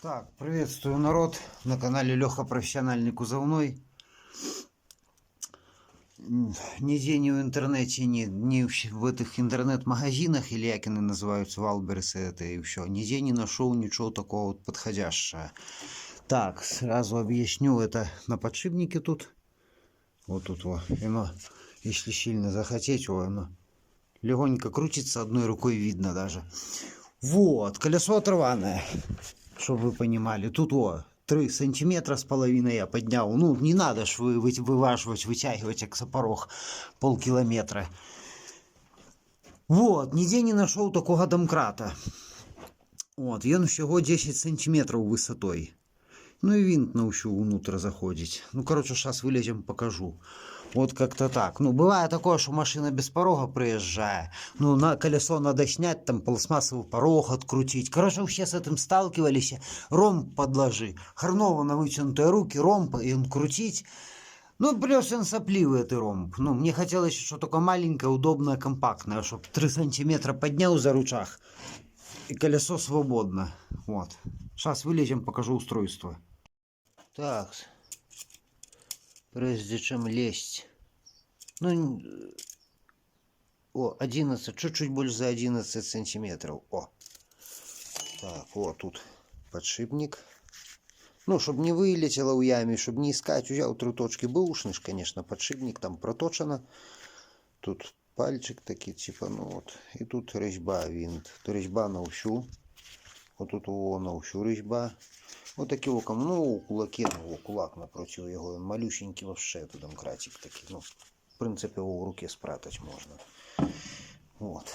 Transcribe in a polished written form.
Так, приветствую, народ, на канале Леха Профессиональный Кузовной. Нигде ни в интернете, ни в этих интернет-магазинах, или как они называются, Валберсы, это и все, нигде не нашел ничего такого вот подходящего. Так, сразу объясню, это на подшипнике тут. Вот тут вот, оно, если сильно захотеть, оно легонько крутится, одной рукой видно даже. Вот, колесо оторванное, чтобы вы понимали. Тут вот 3 сантиметра с половиной я поднял. Ну, не надо ж вываживать, вытягивать как сапорох полкилометра. Вот, нигде не нашел такого домкрата. Вот, він всего 10 сантиметров высотой. Ну и винт научу внутрь заходить. Ну, короче, сейчас вылезем, покажу. Вот как-то так. Ну, бывает такое, что машина без порога приезжает. Ну, на колесо надо снять, там пластмассовый порог открутить. Короче, все с этим сталкивались. Ромб подложи. Хреново на вытянутые руки, ромб, и он крутить. Ну, плюс он сопливый, этот ромб. Ну, мне хотелось, что только маленькое, удобное, компактное, чтобы 3 сантиметра поднял за ручах. И колесо свободно. Вот. Сейчас вылезем, покажу устройство. Так, прежде чем лезть, ну, 11, чуть-чуть больше за 11 сантиметров. Так, вот тут подшипник. Ну, чтобы не вылетело в яме, чтобы не искать, взял 3 точки бэушный, конечно, подшипник там проточено. Тут пальчик такие, типа, ну вот. И тут резьба, винт. Резьба на всю. Вот тут на всю резьба. Вот такие оком, ну, кулаки, кулак напротив его, он малюсенький вообще, тут домкратик такий, ну, в принципе, его в руке спрятать можно. Вот.